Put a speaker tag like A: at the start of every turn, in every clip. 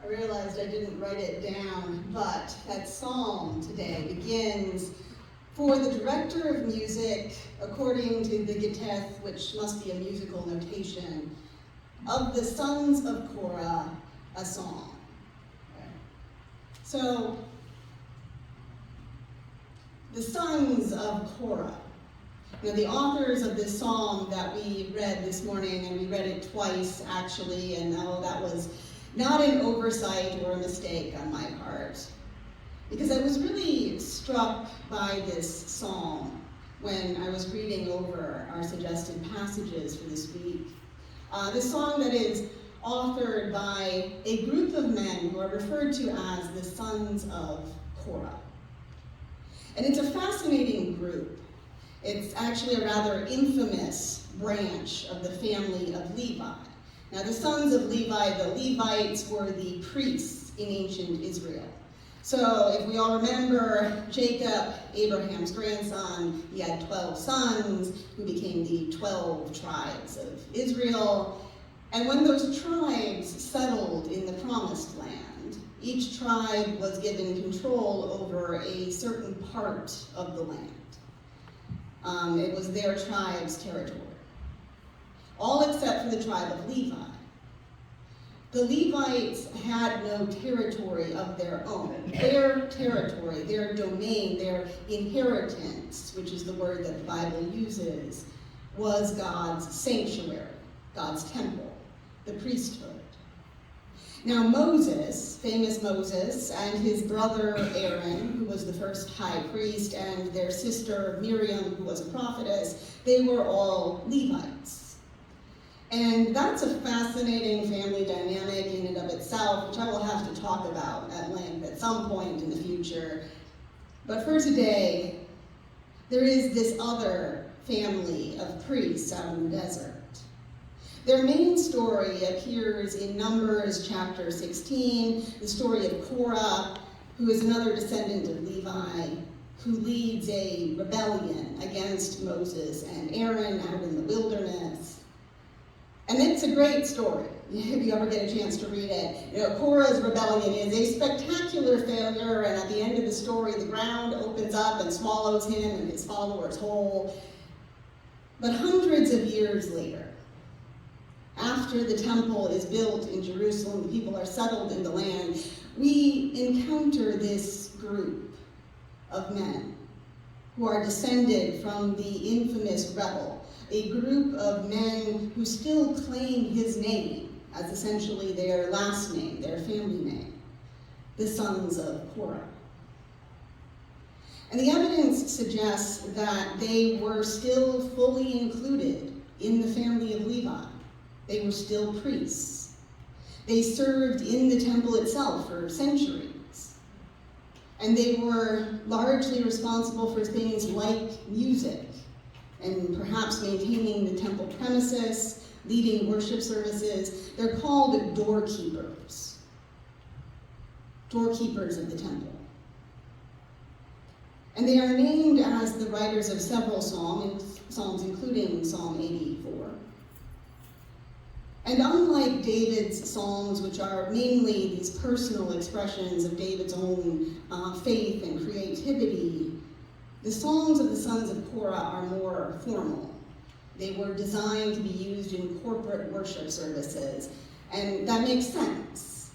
A: realized I didn't write it down, but that psalm today begins, "For the director of music, according to the Gittith," which must be a musical notation, "of the Sons of Korah, a song." Okay. So, the Sons of Korah. Now, the authors of this psalm that we read this morning, and we read it twice actually, and that was not an oversight or a mistake on my part, because I was really struck by this psalm when I was reading over our suggested passages for this week. This song that is authored by a group of men who are referred to as the Sons of Korah. And it's a fascinating group. It's actually a rather infamous branch of the family of Levi. Now, the sons of Levi, the Levites, were the priests in ancient Israel. So, if we all remember Jacob, Abraham's grandson, he had 12 sons who became the 12 tribes of Israel. And when those tribes settled in the Promised Land, each tribe was given control over a certain part of the land. It was their tribe's territory, all except for the tribe of Levi. The Levites had no territory of their own. Their territory, their domain, their inheritance, which is the word that the Bible uses, was God's sanctuary, God's temple, the priesthood. Now Moses, famous Moses, and his brother Aaron, who was the first high priest, and their sister Miriam, who was a prophetess, they were all Levites. And that's a fascinating family dynamic in and of itself, which I will have to talk about at length at some point in the future. But for today, there is this other family of priests out in the desert. Their main story appears in Numbers chapter 16, the story of Korah, who is another descendant of Levi, who leads a rebellion against Moses and Aaron out in the wilderness. And it's a great story, if you ever get a chance to read it. Korah's rebellion is a spectacular failure, and at the end of the story, the ground opens up and swallows him and his followers whole. But hundreds of years later, after the temple is built in Jerusalem, the people are settled in the land, we encounter this group of men who are descended from the infamous rebel, a group of men who still claim his name as essentially their last name, their family name, the Sons of Korah. And the evidence suggests that they were still fully included in the family of Levi. They were still priests. They served in the temple itself for centuries. And they were largely responsible for things like music, and perhaps maintaining the temple premises, leading worship services. They're called doorkeepers. Doorkeepers of the temple. And they are named as the writers of several psalms, including Psalm 84. And unlike David's psalms, which are mainly these personal expressions of David's own faith and creativity, the psalms of the Sons of Korah are more formal. They were designed to be used in corporate worship services. And that makes sense,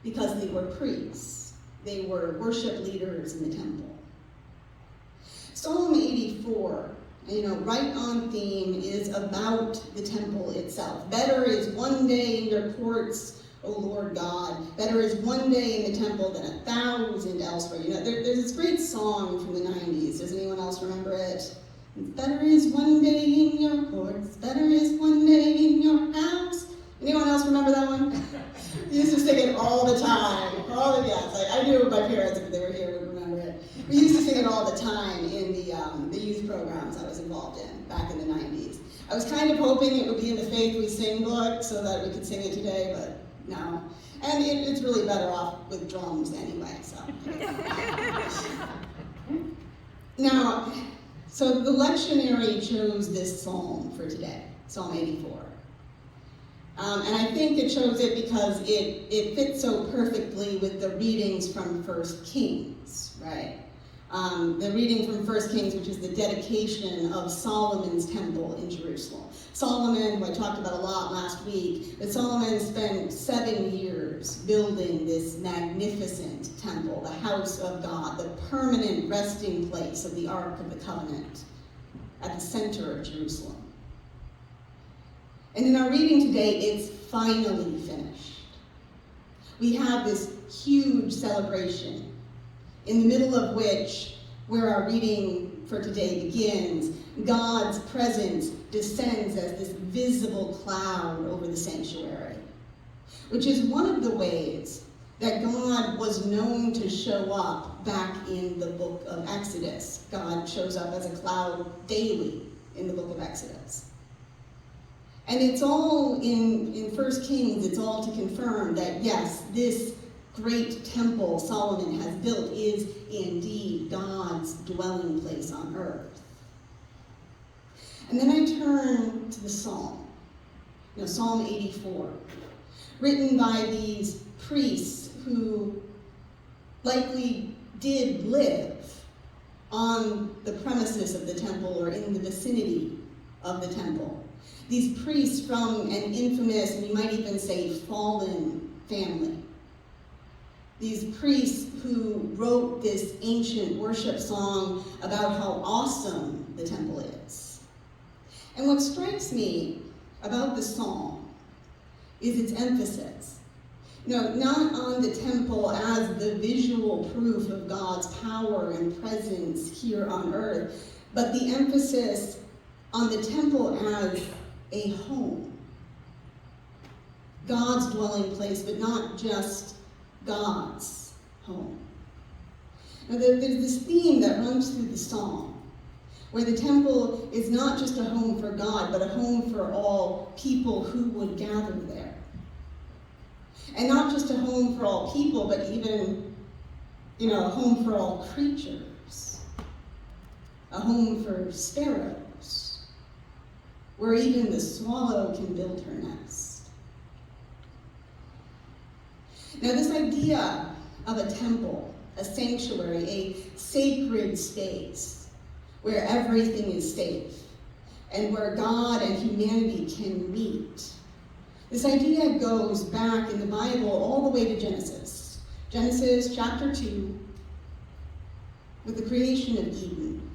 A: because they were priests. They were worship leaders in the temple. Psalm 84, right on theme, is about the temple itself. Better is one day in your courts, O Lord God. Better is one day in the temple than 1,000 elsewhere. There's this great song from the 90s. Does anyone else remember it? Better is one day in your courts. Better is one day in your house. Anyone else remember that one? We used to sing it all the time. I knew my parents, if they were here, would remember it. We used to sing it all the time in the youth programs I was involved in back in the 90s. I was kind of hoping it would be in the Faith We Sing book so that we could sing it today, but no. And it's really better off with drums anyway, so. Now, so the lectionary chose this psalm for today, Psalm 84. And I think it shows it because it fits so perfectly with the readings from 1 Kings, right? The reading from 1 Kings, which is the dedication of Solomon's temple in Jerusalem. Solomon, who I talked about a lot last week, but Solomon spent 7 years building this magnificent temple, the house of God, the permanent resting place of the Ark of the Covenant at the center of Jerusalem. And in our reading today, it's finally finished. We have this huge celebration, in the middle of which, where our reading for today begins, God's presence descends as this visible cloud over the sanctuary, which is one of the ways that God was known to show up back in the book of Exodus. God shows up as a cloud daily in the book of Exodus. And it's all in 1 Kings, it's all to confirm that yes, this great temple Solomon has built is indeed God's dwelling place on earth. And then I turn to the Psalm, Psalm 84, written by these priests who likely did live on the premises of the temple or in the vicinity of the temple. These priests from an infamous, and you might even say fallen family. These priests who wrote this ancient worship song about how awesome the temple is. And what strikes me about the psalm is its emphasis. Not on the temple as the visual proof of God's power and presence here on earth, but the emphasis on the temple as a home. God's dwelling place, but not just God's home. Now, there's this theme that runs through the psalm, where the temple is not just a home for God, but a home for all people who would gather there. And not just a home for all people, but even, a home for all creatures. A home for sparrows, where even the swallow can build her nest. Now, this idea of a temple, a sanctuary, a sacred space where everything is safe and where God and humanity can meet, this idea goes back in the Bible all the way to Genesis. Genesis chapter 2, with the creation of Eden.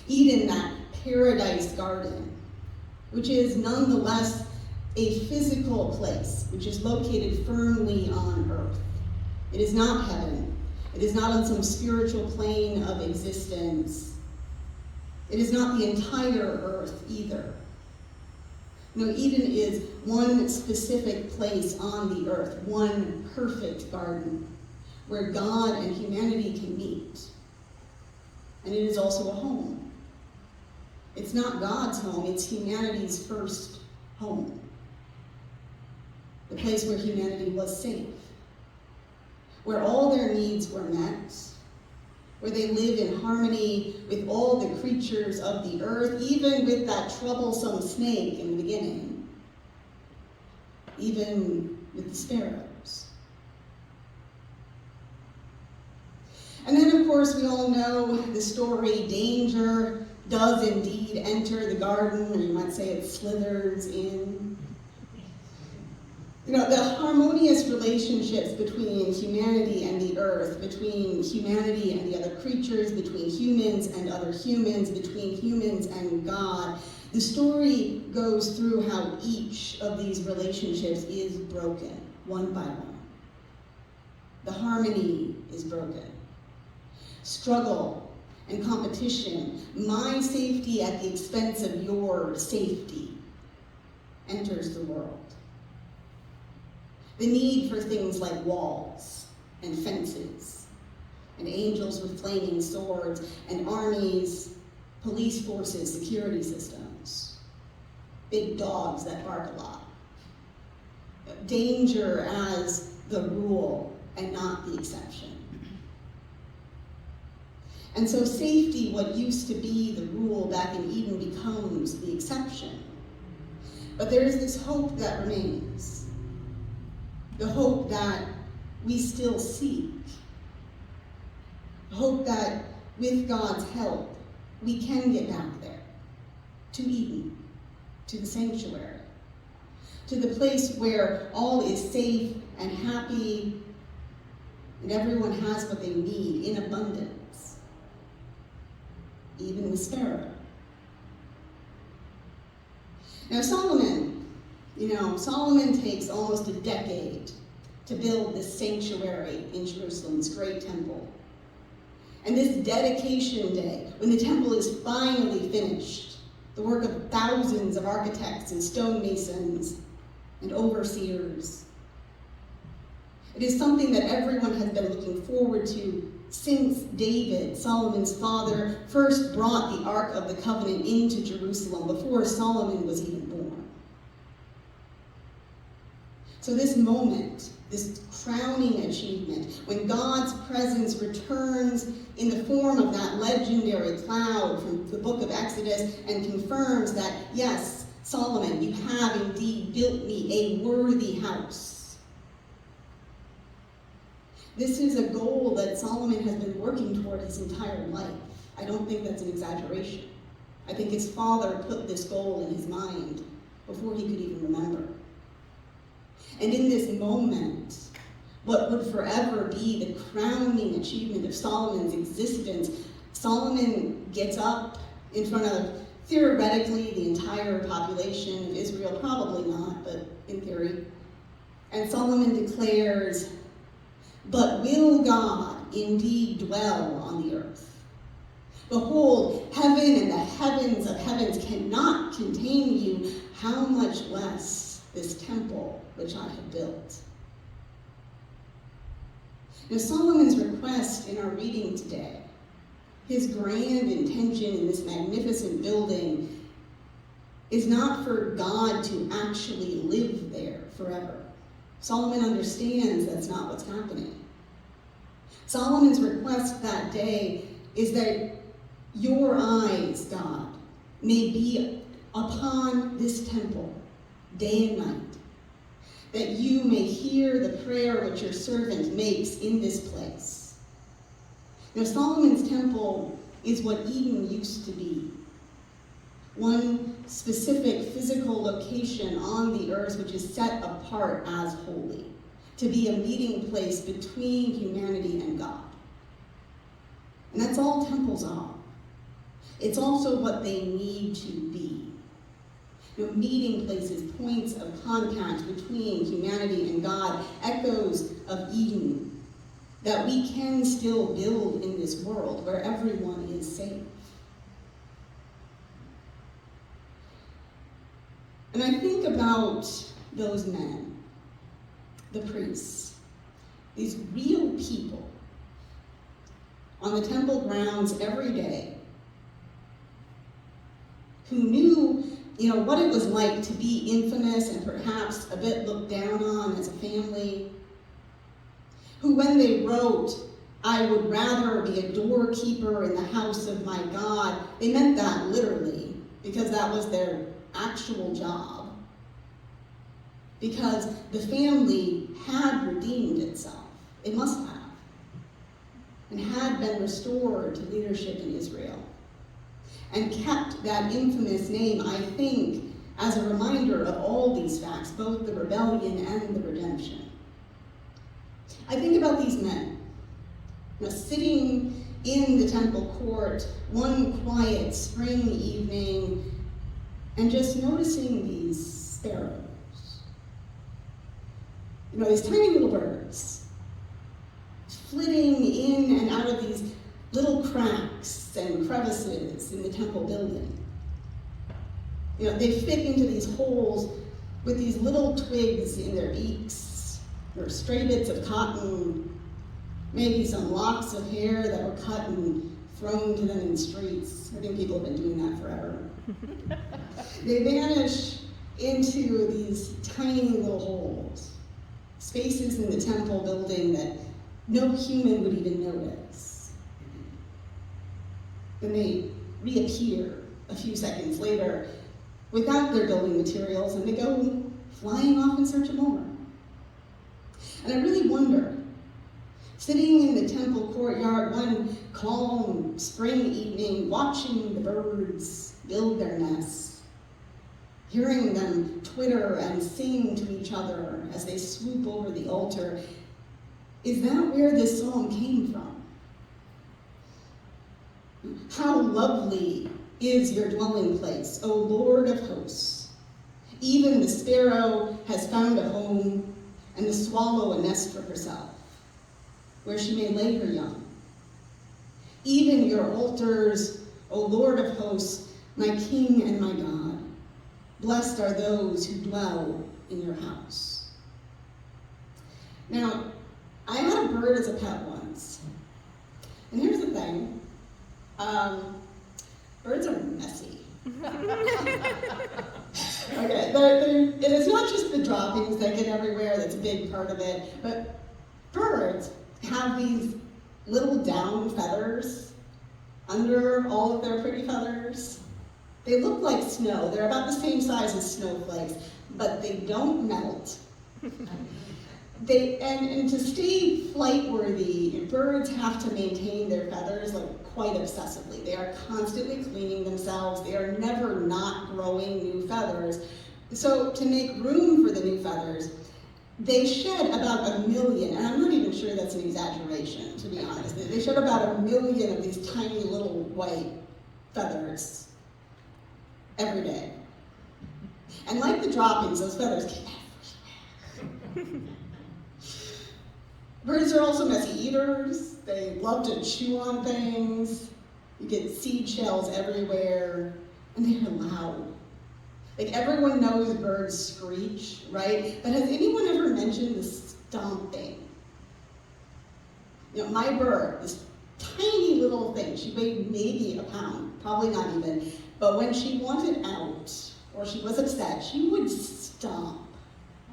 A: Eden, that paradise garden, which is nonetheless a physical place, which is located firmly on earth. It is not heaven. It is not on some spiritual plane of existence. It is not the entire earth either. No, Eden is one specific place on the earth, one perfect garden, where God and humanity can meet. And it is also a home. It's not God's home, it's humanity's first home. The place where humanity was safe, where all their needs were met, where they live in harmony with all the creatures of the earth, even with that troublesome snake in the beginning, even with the sparrows. And then, of course, we all know the story, danger does indeed enter the garden, or you might say it slithers in. The harmonious relationships between humanity and the earth, between humanity and the other creatures, between humans and other humans, between humans and God. The story goes through how each of these relationships is broken, one by one. The harmony is broken. Struggle and competition, my safety at the expense of your safety, enters the world. The need for things like walls and fences, and angels with flaming swords, and armies, police forces, security systems, big dogs that bark a lot. Danger as the rule and not the exception. And so safety, what used to be the rule back in Eden, becomes the exception. But there is this hope that remains. The hope that we still seek. The hope that with God's help, we can get back there, to Eden, to the sanctuary, to the place where all is safe and happy, and everyone has what they need in abundance, even the sparrow. Now Solomon takes almost a decade to build this sanctuary in Jerusalem's great temple. And this dedication day, when the temple is finally finished, the work of thousands of architects and stonemasons and overseers, it is something that everyone has been looking forward to since David, Solomon's father, first brought the Ark of the Covenant into Jerusalem, before Solomon was even born. So this moment, this crowning achievement, when God's presence returns in the form of that legendary cloud from the book of Exodus and confirms that, yes, Solomon, you have indeed built me a worthy house. This is a goal that Solomon has been working toward his entire life. I don't think that's an exaggeration. I think his father put this goal in his mind before he could even remember. And in this moment, what would forever be the crowning achievement of Solomon's existence, Solomon gets up in front of, theoretically, the entire population of Israel, probably not, but in theory. And Solomon declares, "But will God indeed dwell on the earth? Behold, heaven and the heavens of heavens cannot contain you, how much less this temple which I have built." Now Solomon's request in our reading today, his grand intention in this magnificent building, is not for God to actually live there forever. Solomon understands that's not what's happening. Solomon's request that day is that your eyes, God, may be upon this temple day and night, that you may hear the prayer which your servant makes in this place. Now, Solomon's temple is what Eden used to be. One specific physical location on the earth which is set apart as holy, to be a meeting place between humanity and God. And that's all temples are. It's also what they need to be. Meeting places, points of contact between humanity and God, echoes of Eden that we can still build in this world where everyone is safe. And I think about those men, the priests, these real people on the temple grounds every day who knew what it was like to be infamous and perhaps a bit looked down on as a family, who when they wrote, "I would rather be a doorkeeper in the house of my God," they meant that literally, because that was their actual job. Because the family had redeemed itself. It must have. And had been restored to leadership in Israel. And kept that infamous name, I think, as a reminder of all these facts, both the rebellion and the redemption. I think about these men, sitting in the temple court one quiet spring evening and just noticing these sparrows. These tiny little birds flitting in and out of these little cracks and crevices in the temple building. They fit into these holes with these little twigs in their beaks, or stray bits of cotton, maybe some locks of hair that were cut and thrown to them in the streets. I think people have been doing that forever. They vanish into these tiny little holes, spaces in the temple building that no human would even notice. Then they reappear a few seconds later without their building materials, and they go flying off in search of more. And I really wonder, sitting in the temple courtyard one calm spring evening, watching the birds build their nests, hearing them twitter and sing to each other as they swoop over the altar, is that where this psalm came from? How lovely is your dwelling place, O Lord of hosts. Even the sparrow has found a home, and the swallow a nest for herself, where she may lay her young. Even your altars, O Lord of hosts, my King and my God. Blessed are those who dwell in your house. Now, I had a bird as a pet once. And here's the thing. Birds are messy. Okay, it is not just the droppings that get everywhere, that's a big part of it, but birds have these little down feathers under all of their pretty feathers. They look like snow. They're about the same size as snowflakes, but they don't melt. And to stay flight-worthy, birds have to maintain their feathers quite obsessively. They are constantly cleaning themselves. They are never not growing new feathers. So to make room for the new feathers, they shed about 1 million, and I'm not even sure that's an exaggeration, to be honest. They shed about 1 million of these tiny little white feathers every day. And like the droppings, those feathers came everywhere. Birds are also messy eaters. They love to chew on things. You get seed shells everywhere, and they are loud. Everyone knows birds screech, right? But has anyone ever mentioned the stomping? My bird, this tiny little thing, she weighed maybe a pound, probably not even, but when she wanted out, or she was upset, she would stomp.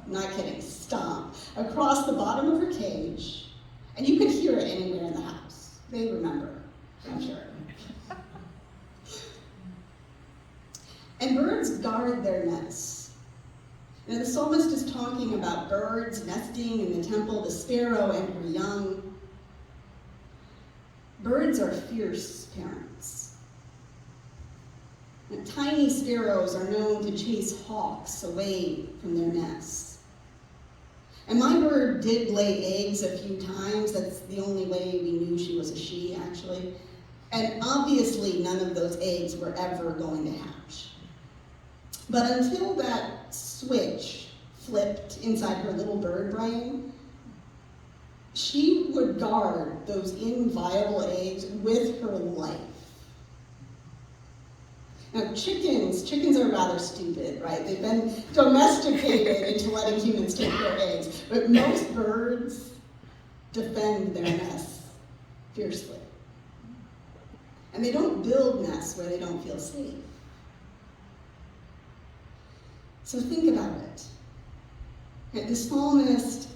A: I'm not kidding, stomp across the bottom of her cage, and you could hear it anywhere in the house. They remember, I'm sure. And birds guard their nests. Now the psalmist is talking about birds nesting in the temple, the sparrow and her young. Birds are fierce parents. And tiny sparrows are known to chase hawks away from their nests. And my bird did lay eggs a few times. That's the only way we knew she was a she, actually. And obviously none of those eggs were ever going to hatch. But until that switch flipped inside her little bird brain, she would guard those inviolable eggs with her life. Now chickens are rather stupid, right? They've been domesticated into letting humans take their eggs, but most birds defend their nests fiercely. And they don't build nests where they don't feel safe. So think about it. The psalmist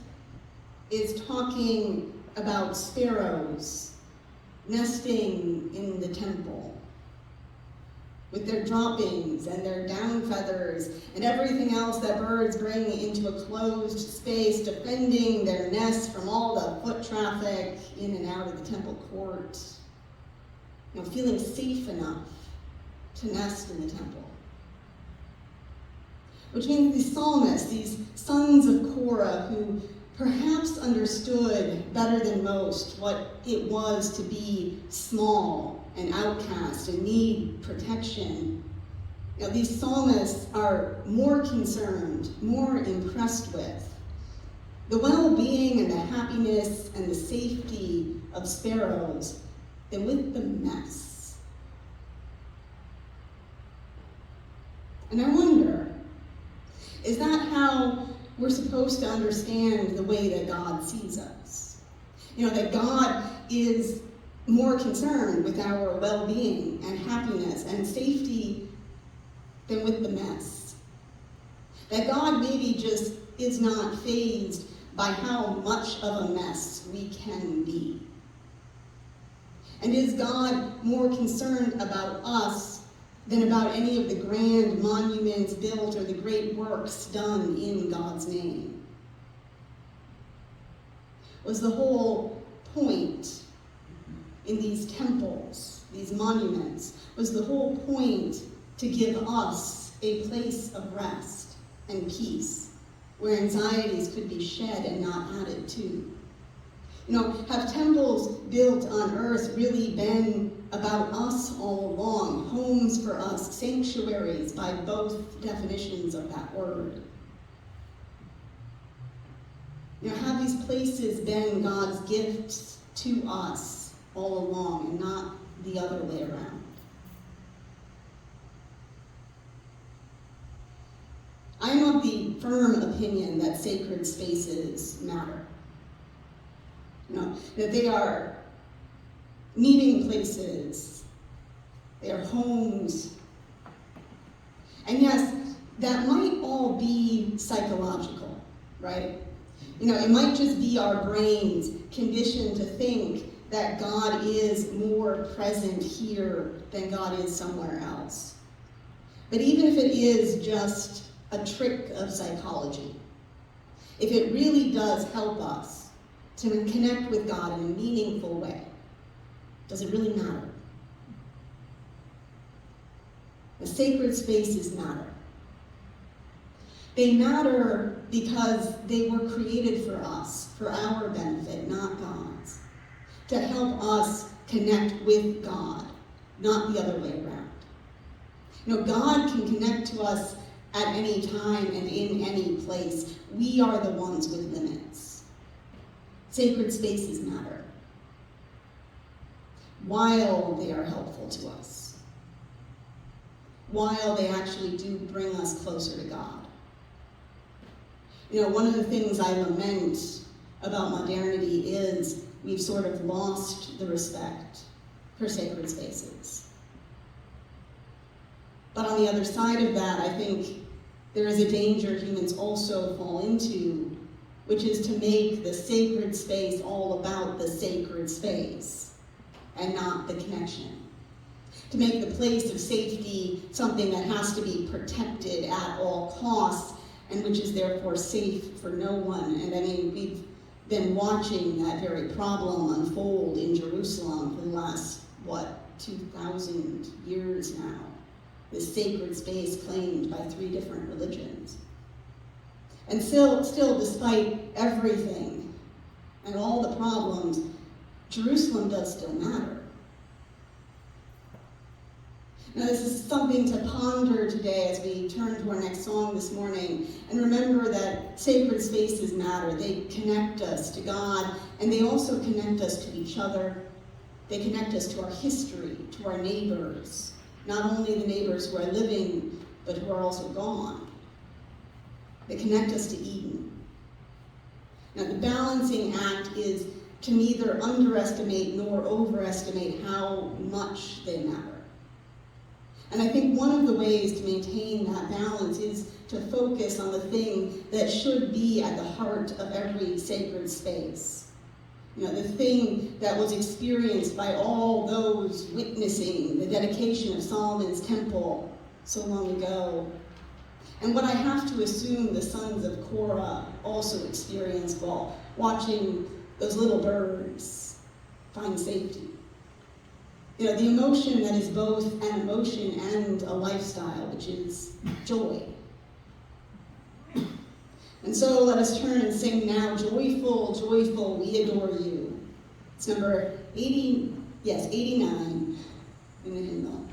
A: is talking about sparrows nesting in the temple with their droppings and their down feathers and everything else that birds bring into a closed space, defending their nest from all the foot traffic in and out of the temple court, feeling safe enough to nest in the temple. Which means these psalmists, these sons of Korah, who perhaps understood better than most what it was to be small and outcast and need protection. These psalmists are more concerned, more impressed with the well-being and the happiness and the safety of sparrows than with the mess. And I wonder, is that how we're supposed to understand the way that God sees us? That God is more concerned with our well-being and happiness and safety than with the mess. That God maybe just is not fazed by how much of a mess we can be. And is God more concerned about us than about any of the grand monuments built or the great works done in God's name. Was the whole point in these temples, these monuments, was the whole point to give us a place of rest and peace, where anxieties could be shed and not added to. Have temples built on earth really been about us all along, homes for us, sanctuaries by both definitions of that word? Have these places been God's gifts to us all along and not the other way around? I am of the firm opinion that sacred spaces matter. That they are meeting places, they are homes. And yes, that might all be psychological, right? It might just be our brains conditioned to think that God is more present here than God is somewhere else. But even if it is just a trick of psychology, if it really does help us to connect with God in a meaningful way, does it really matter? The sacred spaces matter. They matter because they were created for us, for our benefit, not God's, to help us connect with God, not the other way around. God can connect to us at any time and in any place. We are the ones with limits. Sacred spaces matter, while they are helpful to us, while they actually do bring us closer to God. One of the things I lament about modernity is we've sort of lost the respect for sacred spaces. But on the other side of that, I think there is a danger humans also fall into, which is to make the sacred space all about the sacred space and not the connection. To make the place of safety something that has to be protected at all costs and which is therefore safe for no one. And we've been watching that very problem unfold in Jerusalem for the last, 2,000 years now. This sacred space claimed by 3 different religions. And still, despite everything and all the problems, Jerusalem does still matter. Now, this is something to ponder today as we turn to our next song this morning. And remember that sacred spaces matter. They connect us to God, and they also connect us to each other. They connect us to our history, to our neighbors. Not only the neighbors who are living, but who are also gone. They connect us to Eden. Now, the balancing act is to neither underestimate nor overestimate how much they matter. And I think one of the ways to maintain that balance is to focus on the thing that should be at the heart of every sacred space. The thing that was experienced by all those witnessing the dedication of Solomon's temple so long ago. And what I have to assume the Sons of Korah also experienced while watching those little birds find safety. The emotion that is both an emotion and a lifestyle, which is joy. And so let us turn and sing now, Joyful, Joyful, We Adore You. It's number 89 in the hymnal.